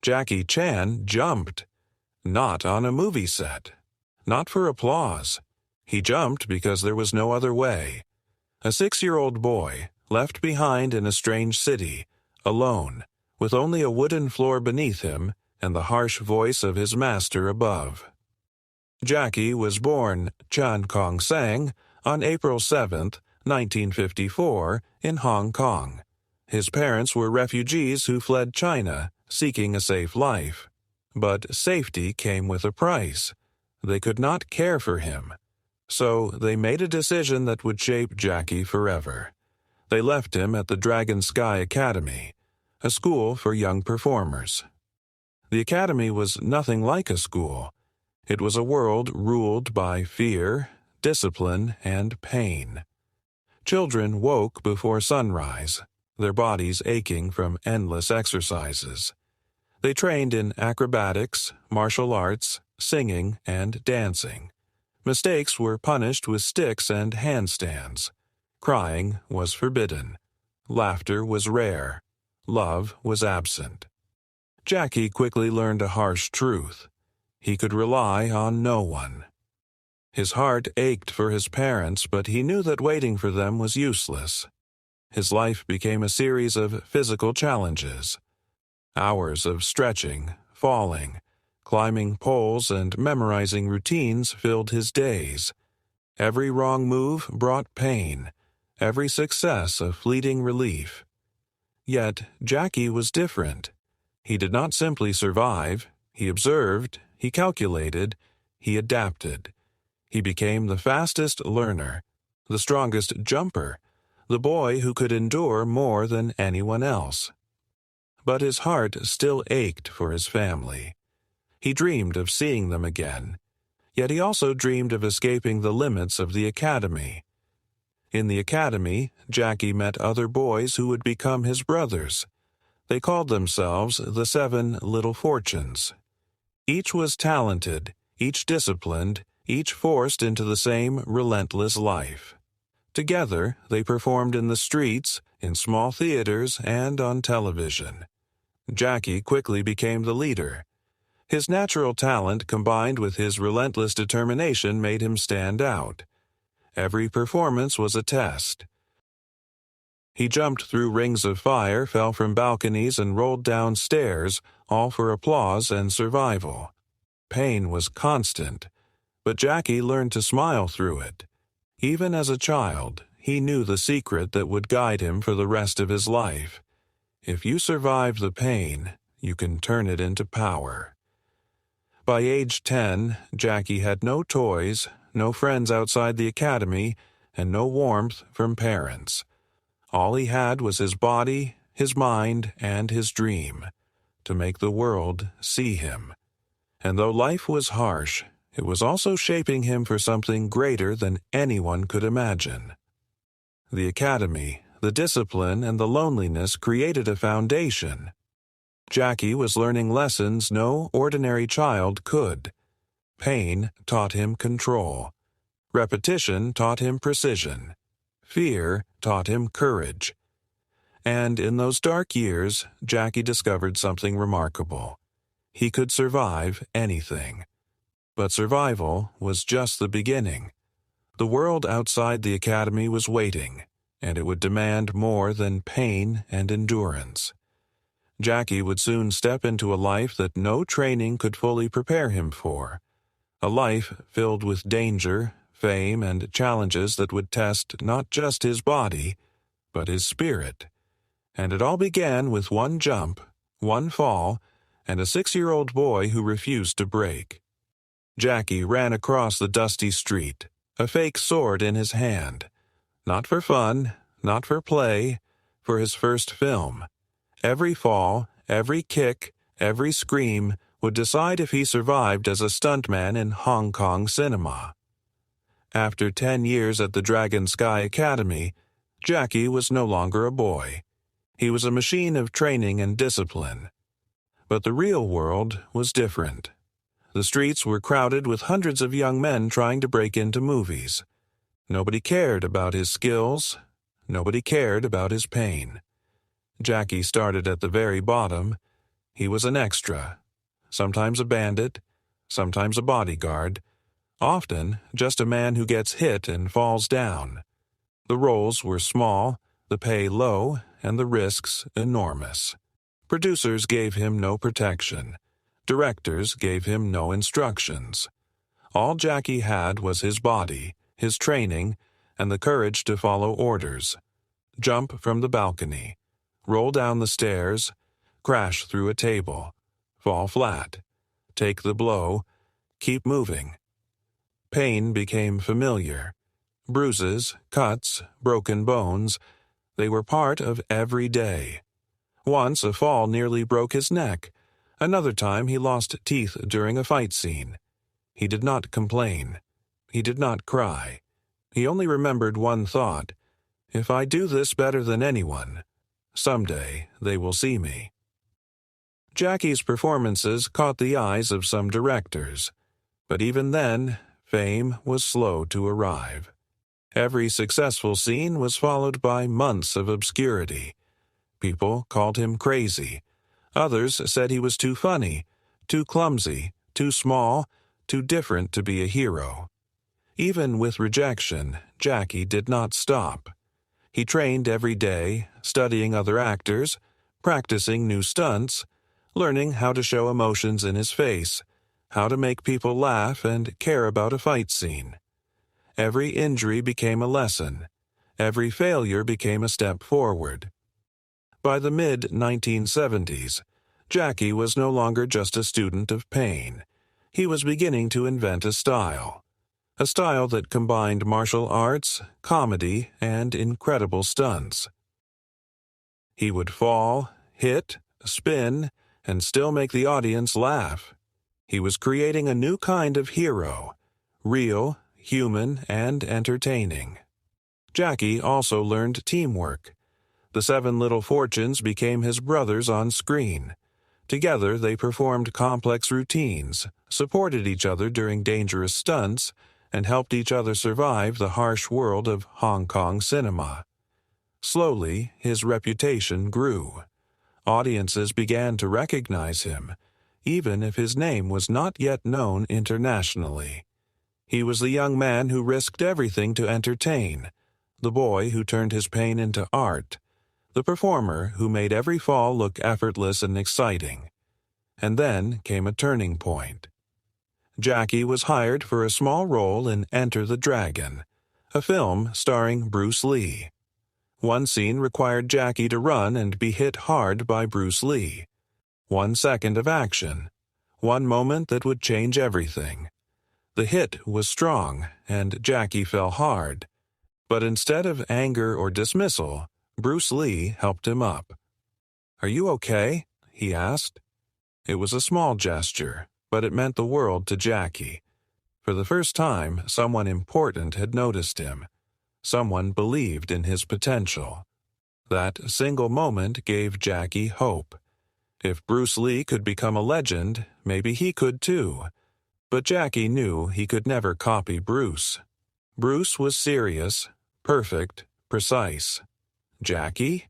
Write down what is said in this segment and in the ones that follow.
Jackie Chan jumped, not on a movie set, not for applause. He jumped because there was no other way. A 6-year-old boy, left behind in a strange city, alone, with only a wooden floor beneath him and the harsh voice of his master above. Jackie was born Chan Kong Sang on April 7, 1954, in Hong Kong. His parents were refugees who fled China, seeking a safe life. But safety came with a price. They could not care for him. So they made a decision that would shape Jackie forever. They left him at the Dragon Sky Academy, a school for young performers. The academy was nothing like a school. It was a world ruled by fear, discipline, and pain. Children woke before sunrise, their bodies aching from endless exercises. They trained in acrobatics, martial arts, singing, and dancing. Mistakes were punished with sticks and handstands. Crying was forbidden. Laughter was rare. Love was absent. Jackie quickly learned a harsh truth. He could rely on no one. His heart ached for his parents, but he knew that waiting for them was useless. His life became a series of physical challenges. Hours of stretching, falling, climbing poles, and memorizing routines filled his days. Every wrong move brought pain, every success a fleeting relief. Yet Jackie was different. He did not simply survive. He observed, he calculated, he adapted. He became the fastest learner, the strongest jumper, the boy who could endure more than anyone else. But his heart still ached for his family. He dreamed of seeing them again, yet he also dreamed of escaping the limits of the academy. In the academy, Jackie met other boys who would become his brothers. They called themselves the 7 Little Fortunes. Each was talented, each disciplined, each forced into the same relentless life. Together, they performed in the streets, in small theaters, and on television. Jackie quickly became the leader. His natural talent combined with his relentless determination made him stand out. Every performance was a test. He jumped through rings of fire, fell from balconies, and rolled down stairs, all for applause and survival. Pain was constant, but Jackie learned to smile through it. Even as a child, he knew the secret that would guide him for the rest of his life. If you survive the pain, you can turn it into power. By age 10, Jackie had no toys, no friends outside the academy, and no warmth from parents. All he had was his body, his mind, and his dream, to make the world see him. And though life was harsh, it was also shaping him for something greater than anyone could imagine. The academy, the discipline, and the loneliness created a foundation. Jackie was learning lessons no ordinary child could. Pain taught him control. Repetition taught him precision. Fear taught him courage. And in those dark years, Jackie discovered something remarkable. He could survive anything. But survival was just the beginning. The world outside the academy was waiting, and it would demand more than pain and endurance. Jackie would soon step into a life that no training could fully prepare him for. A life filled with danger, fame, and challenges that would test not just his body, but his spirit. And it all began with one jump, one fall, and a 6-year-old boy who refused to break. Jackie ran across the dusty street, a fake sword in his hand. Not for fun, not for play, for his first film. Every fall, every kick, every scream would decide if he survived as a stuntman in Hong Kong cinema. After 10 years at the Dragon Sky Academy, Jackie was no longer a boy. He was a machine of training and discipline. But the real world was different. The streets were crowded with hundreds of young men trying to break into movies. Nobody cared about his skills. Nobody cared about his pain. Jackie started at the very bottom. He was an extra, sometimes a bandit, sometimes a bodyguard, often just a man who gets hit and falls down. The roles were small, the pay low, and the risks enormous. Producers gave him no protection. Directors gave him no instructions. All Jackie had was his body, his training, and the courage to follow orders. Jump from the balcony, roll down the stairs, crash through a table, fall flat, take the blow, keep moving. Pain became familiar. Bruises, cuts, broken bones, they were part of every day. Once a fall nearly broke his neck. Another time he lost teeth during a fight scene. He did not complain. He did not cry. He only remembered one thought: if I do this better than anyone, someday they will see me. Jackie's performances caught the eyes of some directors, but even then, fame was slow to arrive. Every successful scene was followed by months of obscurity. People called him crazy. Others said he was too funny, too clumsy, too small, too different to be a hero. Even with rejection, Jackie did not stop. He trained every day, studying other actors, practicing new stunts, learning how to show emotions in his face, how to make people laugh and care about a fight scene. Every injury became a lesson. Every failure became a step forward. By the mid-1970s, Jackie was no longer just a student of pain. He was beginning to invent a style that combined martial arts, comedy, and incredible stunts. He would fall, hit, spin, and still make the audience laugh. He was creating a new kind of hero, real, human, and entertaining. Jackie also learned teamwork. The Seven Little Fortunes became his brothers on screen. Together they performed complex routines, supported each other during dangerous stunts, and helped each other survive the harsh world of Hong Kong cinema. Slowly, his reputation grew. Audiences began to recognize him, even if his name was not yet known internationally. He was the young man who risked everything to entertain, the boy who turned his pain into art, the performer who made every fall look effortless and exciting. And then came a turning point. Jackie was hired for a small role in Enter the Dragon, a film starring Bruce Lee. One scene required Jackie to run and be hit hard by Bruce Lee. 1 second of action, one moment that would change everything. The hit was strong, and Jackie fell hard. But instead of anger or dismissal, Bruce Lee helped him up. "Are you okay?" he asked. It was a small gesture, but it meant the world to Jackie. For the first time, someone important had noticed him. Someone believed in his potential. That single moment gave Jackie hope. If Bruce Lee could become a legend, maybe he could too. But Jackie knew he could never copy Bruce. Bruce was serious, perfect, precise. Jackie?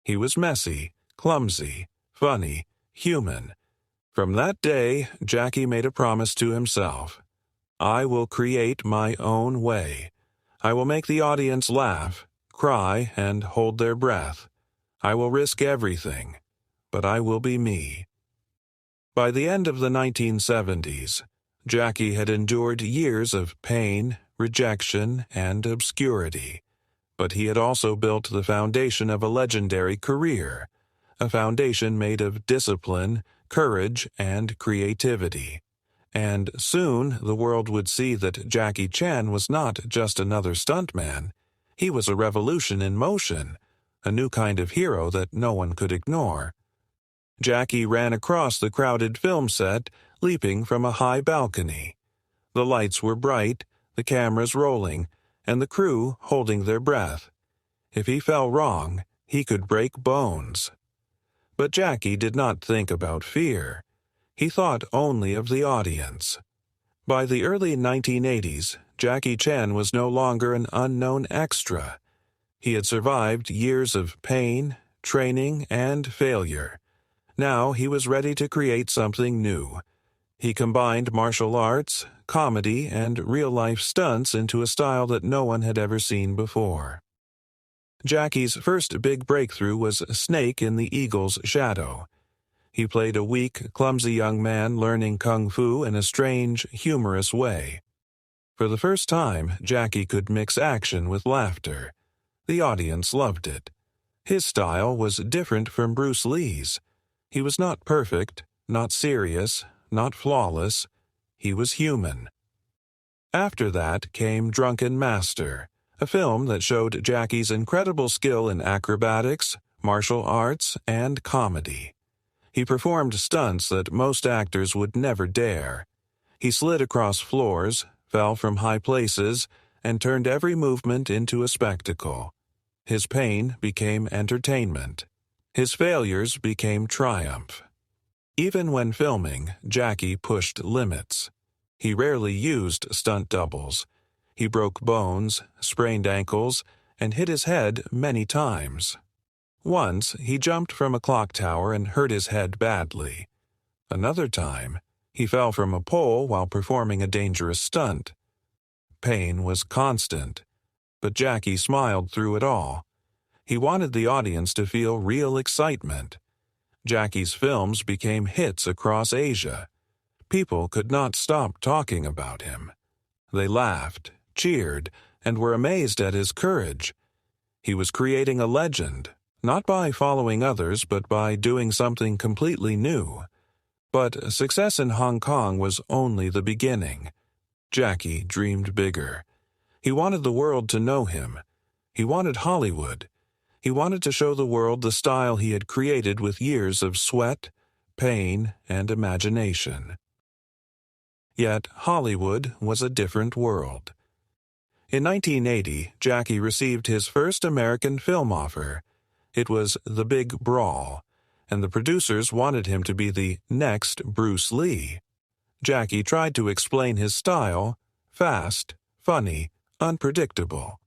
He was messy, clumsy, funny, human. From that day, Jackie made a promise to himself. I will create my own way. I will make the audience laugh, cry, and hold their breath. I will risk everything, but I will be me. By the end of the 1970s, Jackie had endured years of pain, rejection, and obscurity. But he had also built the foundation of a legendary career, a foundation made of discipline, courage, and creativity. And soon the world would see that Jackie Chan was not just another stuntman. He was a revolution in motion, a new kind of hero that no one could ignore. Jackie ran across the crowded film set, leaping from a high balcony. The lights were bright, the cameras rolling, and the crew holding their breath. If he fell wrong, he could break bones. But Jackie did not think about fear. He thought only of the audience. By the early 1980s, Jackie Chan was no longer an unknown extra. He had survived years of pain, training, and failure. Now he was ready to create something new. He combined martial arts, comedy, and real-life stunts into a style that no one had ever seen before. Jackie's first big breakthrough was Snake in the Eagle's Shadow. He played a weak, clumsy young man learning kung fu in a strange, humorous way. For the first time, Jackie could mix action with laughter. The audience loved it. His style was different from Bruce Lee's. He was not perfect, not serious, not flawless. He was human. After that came Drunken Master, a film that showed Jackie's incredible skill in acrobatics, martial arts, and comedy. He performed stunts that most actors would never dare. He slid across floors, fell from high places, and turned every movement into a spectacle. His pain became entertainment. His failures became triumph. Even when filming, Jackie pushed limits. He rarely used stunt doubles. He broke bones, sprained ankles, and hit his head many times. Once, he jumped from a clock tower and hurt his head badly. Another time, he fell from a pole while performing a dangerous stunt. Pain was constant, but Jackie smiled through it all. He wanted the audience to feel real excitement. Jackie's films became hits across Asia. People could not stop talking about him. They laughed, cheered, and were amazed at his courage. He was creating a legend, not by following others, but by doing something completely new. But success in Hong Kong was only the beginning. Jackie dreamed bigger. He wanted the world to know him. He wanted Hollywood. He wanted to show the world the style he had created with years of sweat, pain, and imagination. Yet Hollywood was a different world. In 1980, Jackie received his first American film offer. It was The Big Brawl, and the producers wanted him to be the next Bruce Lee. Jackie tried to explain his style: fast, funny, unpredictable.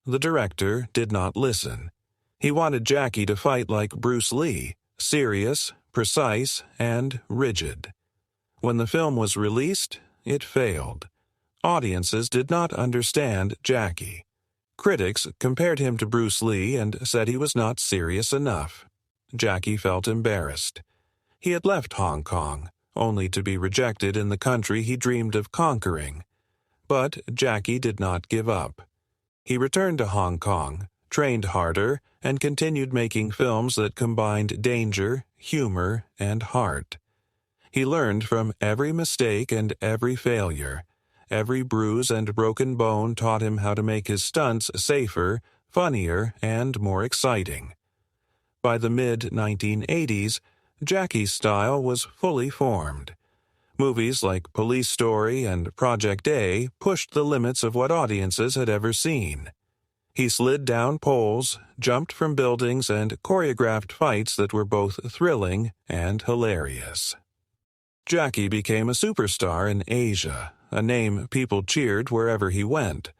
The director did not listen. He wanted Jackie to fight like Bruce Lee, serious, precise, and rigid. When the film was released, it failed. Audiences did not understand Jackie. Critics compared him to Bruce Lee and said he was not serious enough. Jackie felt embarrassed. He had left Hong Kong, only to be rejected in the country he dreamed of conquering. But Jackie did not give up. He returned to Hong Kong, trained harder, and continued making films that combined danger, humor, and heart. He learned from every mistake and every failure. Every bruise and broken bone taught him how to make his stunts safer, funnier, and more exciting. By the mid-1980s, Jackie's style was fully formed. Movies like Police Story and Project A pushed the limits of what audiences had ever seen. He slid down poles, jumped from buildings, and choreographed fights that were both thrilling and hilarious. Jackie became a superstar in Asia, a name people cheered wherever he went.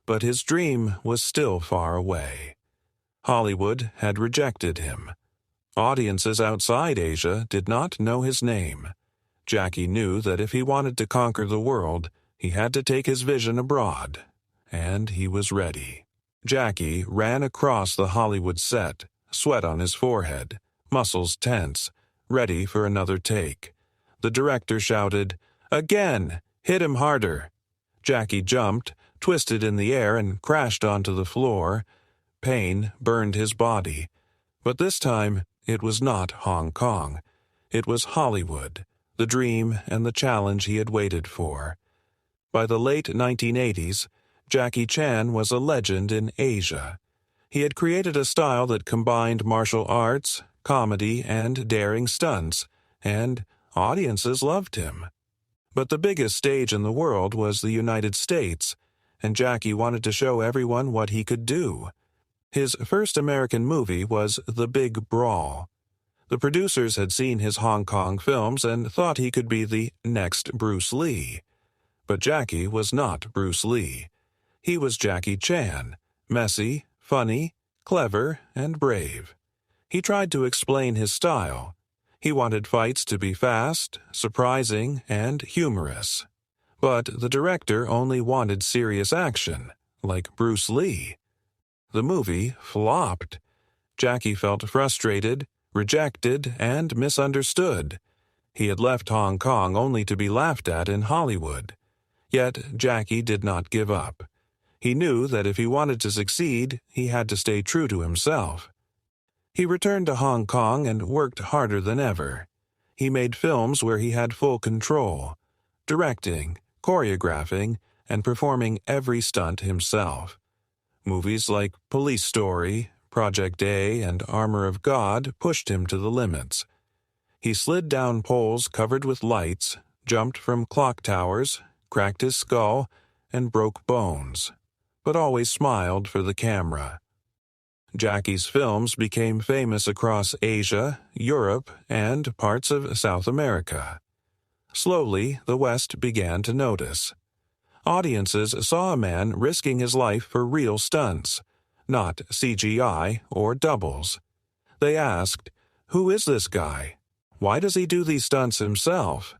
But his dream was still far away. Hollywood had rejected him. Audiences outside Asia did not know his name. Jackie knew that if he wanted to conquer the world, he had to take his vision abroad. And he was ready. Jackie ran across the Hollywood set, sweat on his forehead, muscles tense, ready for another take. The director shouted, "Again! Hit him harder!" Jackie jumped, twisted in the air, and crashed onto the floor. Pain burned his body. But this time, it was not Hong Kong. It was Hollywood, the dream and the challenge he had waited for. By the late 1980s, Jackie Chan was a legend in Asia. He had created a style that combined martial arts, comedy, and daring stunts, and audiences loved him. But the biggest stage in the world was the United States, and Jackie wanted to show everyone what he could do. His first American movie was The Big Brawl. The producers had seen his Hong Kong films and thought he could be the next Bruce Lee. But Jackie was not Bruce Lee. He was Jackie Chan, messy, funny, clever, and brave. He tried to explain his style. He wanted fights to be fast, surprising, and humorous. But the director only wanted serious action, like Bruce Lee. The movie flopped. Jackie felt frustrated, rejected, and misunderstood. He had left Hong Kong only to be laughed at in Hollywood. Yet Jackie did not give up. He knew that if he wanted to succeed, he had to stay true to himself. He returned to Hong Kong and worked harder than ever. He made films where he had full control, directing, choreographing, and performing every stunt himself. Movies like Police Story, Project A, and Armor of God pushed him to the limits. He slid down poles covered with lights, jumped from clock towers, cracked his skull, and broke bones, but always smiled for the camera. Jackie's films became famous across Asia, Europe, and parts of South America. Slowly, the West began to notice. Audiences saw a man risking his life for real stunts, not CGI or doubles. They asked, "Who is this guy? Why does he do these stunts himself?"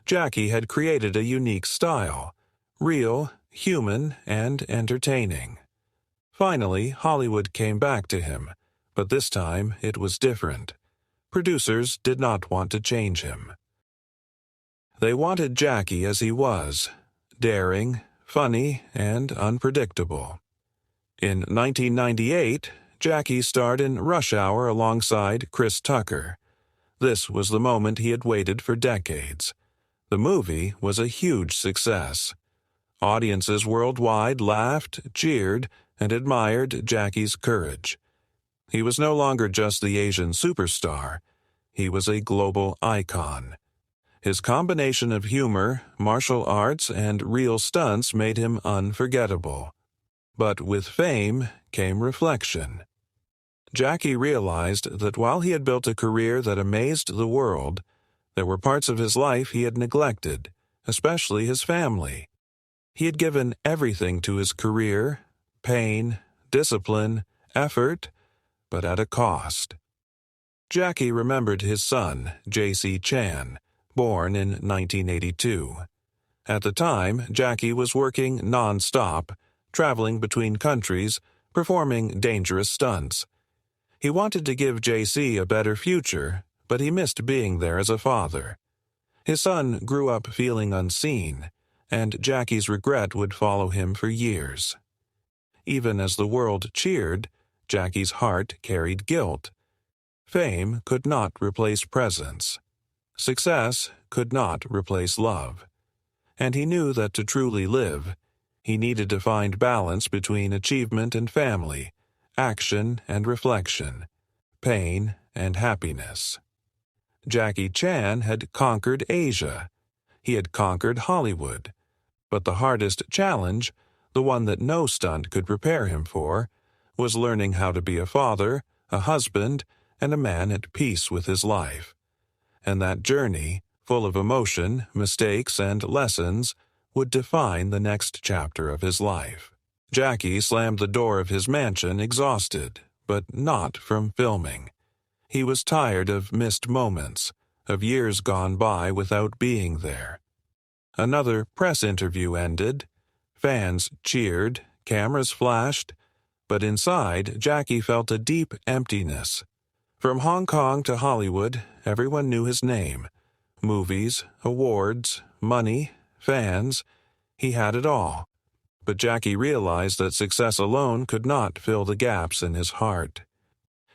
Jackie had created a unique style, real, human, and entertaining. Finally, Hollywood came back to him, but this time it was different. Producers did not want to change him. They wanted Jackie as he was, daring, funny, and unpredictable. In 1998, Jackie starred in Rush Hour alongside Chris Tucker. This was the moment he had waited for decades. The movie was a huge success. Audiences worldwide laughed, cheered, and admired Jackie's courage. He was no longer just the Asian superstar. He was a global icon. His combination of humor, martial arts, and real stunts made him unforgettable. But with fame came reflection. Jackie realized that while he had built a career that amazed the world, there were parts of his life he had neglected, especially his family. He had given everything to his career, pain, discipline, effort, but at a cost. Jackie remembered his son, J.C. Chan, born in 1982. At the time, Jackie was working non-stop, traveling between countries, performing dangerous stunts. He wanted to give J.C. a better future, but he missed being there as a father. His son grew up feeling unseen, and Jackie's regret would follow him for years. Even as the world cheered, Jackie's heart carried guilt. Fame could not replace presence. Success could not replace love. And he knew that to truly live, he needed to find balance between achievement and family, action and reflection, pain and happiness. Jackie Chan had conquered Asia. He had conquered Hollywood. But the hardest challenge, the one that no stunt could prepare him for, was learning how to be a father, a husband, and a man at peace with his life. And that journey, full of emotion, mistakes, and lessons, would define the next chapter of his life. Jackie slammed the door of his mansion exhausted, but not from filming. He was tired of missed moments, of years gone by without being there. Another press interview ended. Fans cheered, cameras flashed, but inside, Jackie felt a deep emptiness. From Hong Kong to Hollywood, everyone knew his name. Movies, awards, money, fans, he had it all. But Jackie realized that success alone could not fill the gaps in his heart.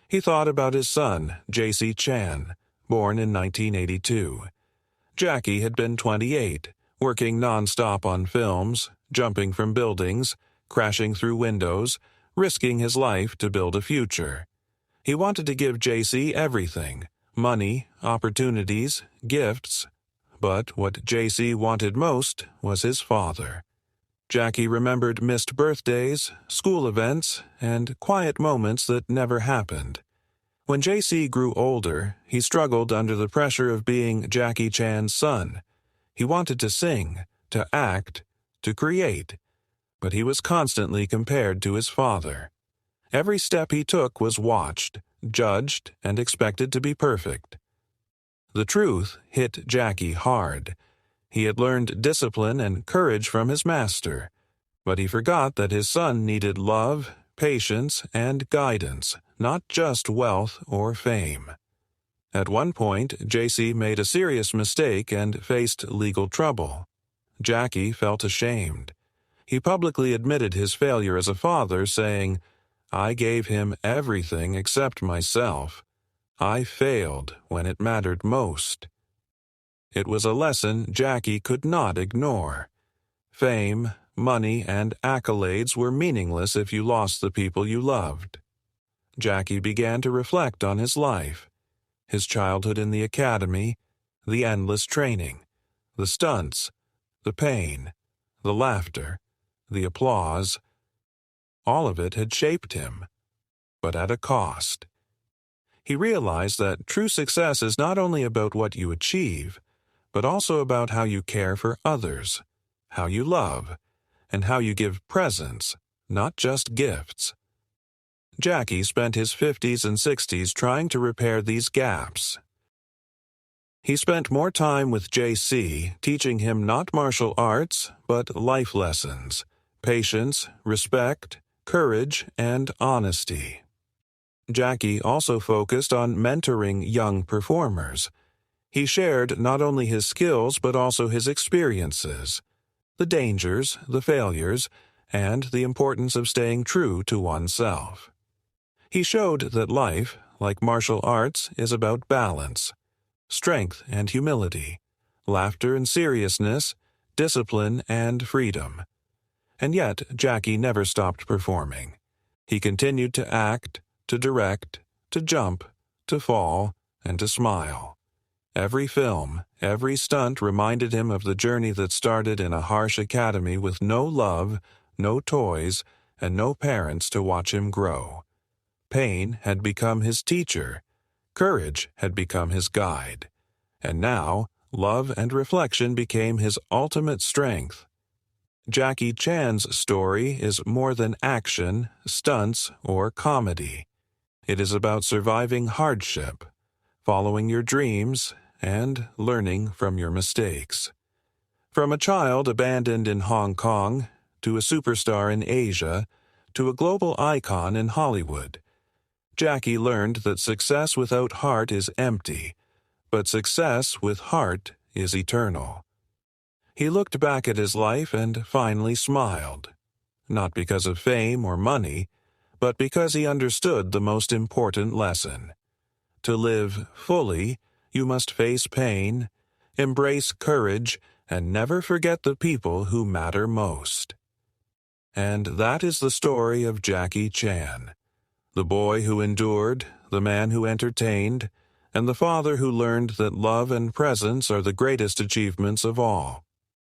He thought about his son, J.C. Chan, born in 1982. Jackie had been 28, working non-stop on films, jumping from buildings, crashing through windows, risking his life to build a future. He wanted to give J.C. everything, money, opportunities, gifts, but what J.C. wanted most was his father. Jackie remembered missed birthdays, school events, and quiet moments that never happened. When J.C. grew older, he struggled under the pressure of being Jackie Chan's son. He wanted to sing, to act, to create, but he was constantly compared to his father. Every step he took was watched, judged, and expected to be perfect. The truth hit Jackie hard. He had learned discipline and courage from his master, but he forgot that his son needed love, patience, and guidance, not just wealth or fame. At one point, JC made a serious mistake and faced legal trouble. Jackie felt ashamed. He publicly admitted his failure as a father, saying, "I gave him everything except myself. I failed when it mattered most." It was a lesson Jackie could not ignore. Fame, money, and accolades were meaningless if you lost the people you loved. Jackie began to reflect on his life. His childhood in the academy, the endless training, the stunts, the pain, the laughter, the applause. All of it had shaped him, but at a cost. He realized that true success is not only about what you achieve, but also about how you care for others, how you love, and how you give presents, not just gifts. Jackie spent his 50s and 60s trying to repair these gaps. He spent more time with JC, teaching him not martial arts, but life lessons, patience, respect, courage, and honesty. Jackie also focused on mentoring young performers. He shared not only his skills but also his experiences, the dangers, the failures, and the importance of staying true to oneself. He showed that life, like martial arts, is about balance, strength and humility, laughter and seriousness, discipline and freedom. And yet, Jackie never stopped performing. He continued to act, to direct, to jump, to fall, and to smile. Every film, every stunt reminded him of the journey that started in a harsh academy with no love, no toys, and no parents to watch him grow. Pain had become his teacher. Courage had become his guide. And now, love and reflection became his ultimate strength. Jackie Chan's story is more than action, stunts, or comedy. It is about surviving hardship, following your dreams, and learning from your mistakes. From a child abandoned in Hong Kong, to a superstar in Asia, to a global icon in Hollywood, Jackie learned that success without heart is empty, but success with heart is eternal. He looked back at his life and finally smiled, not because of fame or money, but because he understood the most important lesson. To live fully, you must face pain, embrace courage, and never forget the people who matter most. And that is the story of Jackie Chan, the boy who endured, the man who entertained, and the father who learned that love and presence are the greatest achievements of all.